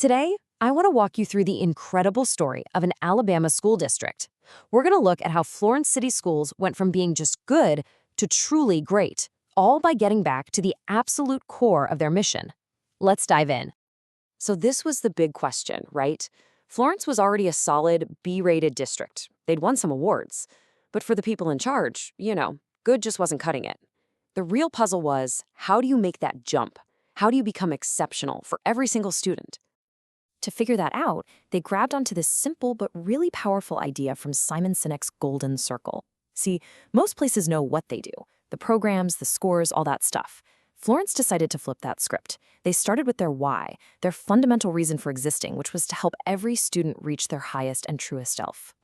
Today, I want to walk you through the incredible story of an Alabama school district. We're going to look at how Florence City Schools went from being just good to truly great, all by getting back to the absolute core of their mission. Let's dive in. So this was the big question, right? Florence was already a solid B-rated district. They'd won some awards. But for the people in charge, good just wasn't cutting it. The real puzzle was, how do you make that jump? How do you become exceptional for every single student? To figure that out, they grabbed onto this simple but really powerful idea from Simon Sinek's Golden Circle. See, most places know what they do, the programs, the scores, all that stuff. Florence decided to flip that script. They started with their why, their fundamental reason for existing, which was to help every student reach their highest and truest self.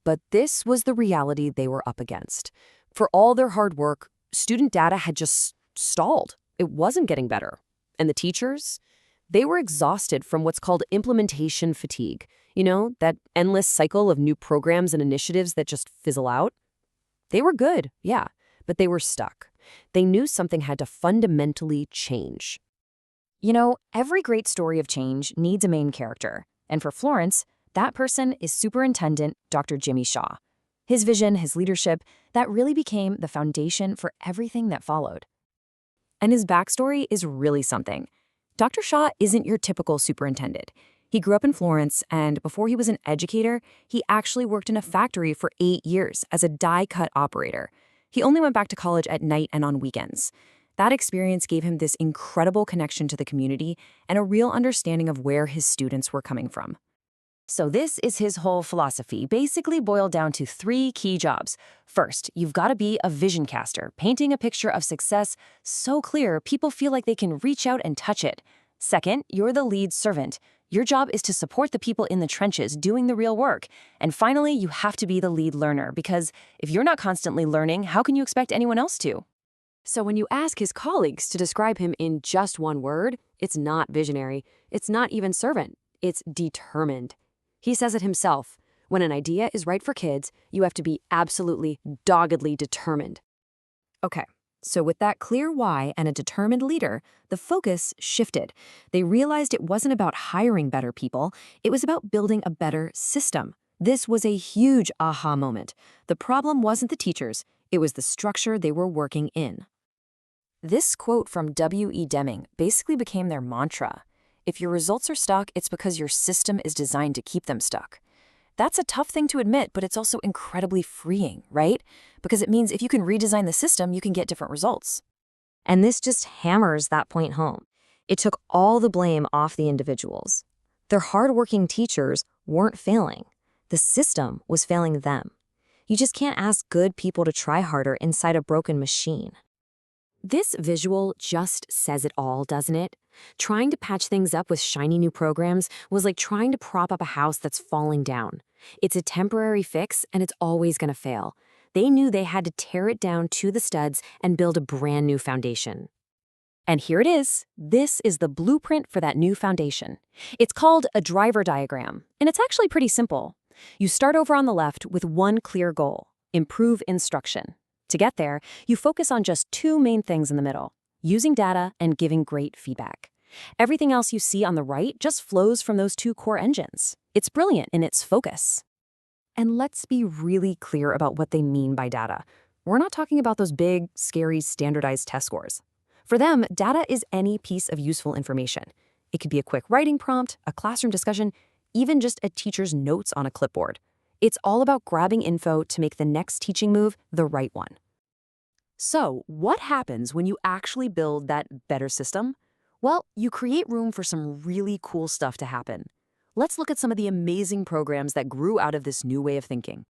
But this was the reality they were up against. For all their hard work, student data had just stalled. It wasn't getting better. And the teachers? They were exhausted from what's called implementation fatigue. That endless cycle of new programs and initiatives that just fizzle out. They were good, yeah, but they were stuck. They knew something had to fundamentally change. Every great story of change needs a main character. And for Florence, that person is Superintendent Dr. Jimmy Shaw. His vision, his leadership, that really became the foundation for everything that followed. And his backstory is really something. Dr. Shaw isn't your typical superintendent. He grew up in Florence, and before he was an educator, he actually worked in a factory for 8 years as a die-cut operator. He only went back to college at night and on weekends. That experience gave him this incredible connection to the community and a real understanding of where his students were coming from. So this is his whole philosophy, basically boiled down to 3 key jobs. First, you've got to be a vision caster, painting a picture of success so clear people feel like they can reach out and touch it. Second, you're the lead servant. Your job is to support the people in the trenches doing the real work. And finally, you have to be the lead learner, because if you're not constantly learning, how can you expect anyone else to? So when you ask his colleagues to describe him in just one word, it's not visionary. It's not even servant. It's determined. He says it himself. When an idea is right for kids, you have to be absolutely, doggedly determined. Okay, so with that clear why and a determined leader, the focus shifted. They realized it wasn't about hiring better people, it was about building a better system. This was a huge aha moment. The problem wasn't the teachers, it was the structure they were working in. This quote from W.E. Deming basically became their mantra. If your results are stuck, it's because your system is designed to keep them stuck. That's a tough thing to admit, but it's also incredibly freeing, right? Because it means if you can redesign the system, you can get different results. And this just hammers that point home. It took all the blame off the individuals. Their hardworking teachers weren't failing. The system was failing them. You just can't ask good people to try harder inside a broken machine. This visual just says it all, doesn't it? Trying to patch things up with shiny new programs was like trying to prop up a house that's falling down. It's a temporary fix, and it's always going to fail. They knew they had to tear it down to the studs and build a brand new foundation. And here it is. This is the blueprint for that new foundation. It's called a driver diagram, and it's actually pretty simple. You start over on the left with one clear goal: improve instruction. To get there, you focus on just 2 main things in the middle: using data and giving great feedback. Everything else you see on the right just flows from those 2 core engines. It's brilliant in its focus. And let's be really clear about what they mean by data. We're not talking about those big, scary, standardized test scores. For them, data is any piece of useful information. It could be a quick writing prompt, a classroom discussion, even just a teacher's notes on a clipboard. It's all about grabbing info to make the next teaching move the right one. So, what happens when you actually build that better system? Well, you create room for some really cool stuff to happen. Let's look at some of the amazing programs that grew out of this new way of thinking.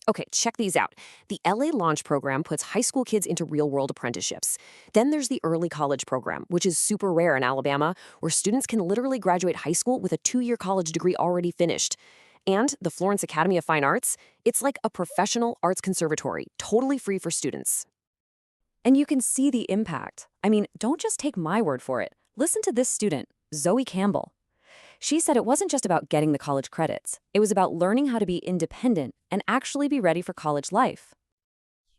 Okay, check these out. The LA Launch program puts high school kids into real-world apprenticeships. Then there's the Early College program, which is super rare in Alabama, where students can literally graduate high school with a 2-year college degree already finished. And the Florence Academy of Fine Arts, it's like a professional arts conservatory, totally free for students. And you can see the impact. I mean, don't just take my word for it. Listen to this student, Zoe Campbell. She said it wasn't just about getting the college credits. It was about learning how to be independent and actually be ready for college life.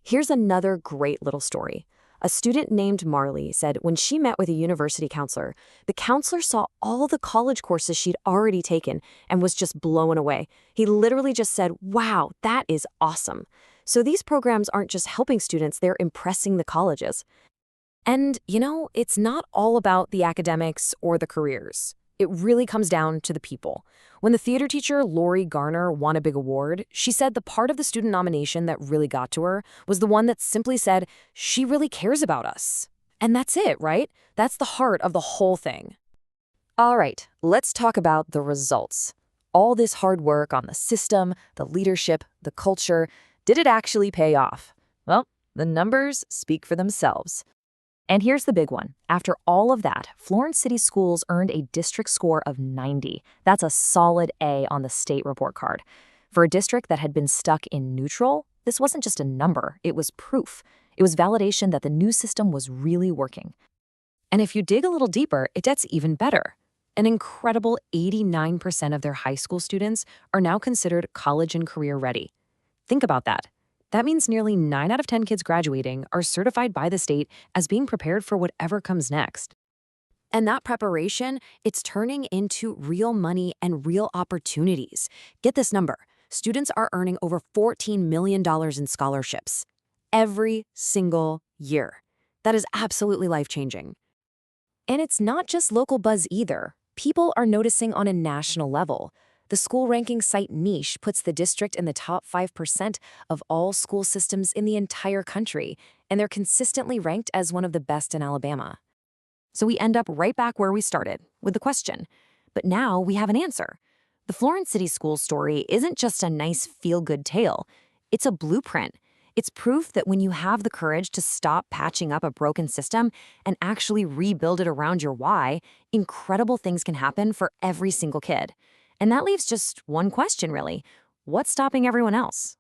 Here's another great little story. A student named Marley said when she met with a university counselor, the counselor saw all the college courses she'd already taken and was just blown away. He literally just said, "Wow, that is awesome." So these programs aren't just helping students, they're impressing the colleges. And, it's not all about the academics or the careers. It really comes down to the people. When the theater teacher, Lori Garner, won a big award, she said the part of the student nomination that really got to her was the one that simply said, she really cares about us. And that's it, right? That's the heart of the whole thing. All right, let's talk about the results. All this hard work on the system, the leadership, the culture, did it actually pay off? Well, the numbers speak for themselves. And here's the big one. After all of that, Florence City Schools earned a district score of 90. That's a solid A on the state report card. For a district that had been stuck in neutral, this wasn't just a number, it was proof. It was validation that the new system was really working. And if you dig a little deeper, it gets even better. An incredible 89% of their high school students are now considered college and career ready. Think about that. That means nearly 9 out of 10 kids graduating are certified by the state as being prepared for whatever comes next. And that preparation, it's turning into real money and real opportunities. Get this number. Students are earning over $14 million in scholarships every single year. That is absolutely life-changing. And it's not just local buzz either. People are noticing on a national level. The school ranking site Niche puts the district in the top 5% of all school systems in the entire country, and they're consistently ranked as one of the best in Alabama. So we end up right back where we started, with the question. But now we have an answer. The Florence City Schools story isn't just a nice feel-good tale. It's a blueprint. It's proof that when you have the courage to stop patching up a broken system and actually rebuild it around your why, incredible things can happen for every single kid. And that leaves just one question, really. What's stopping everyone else?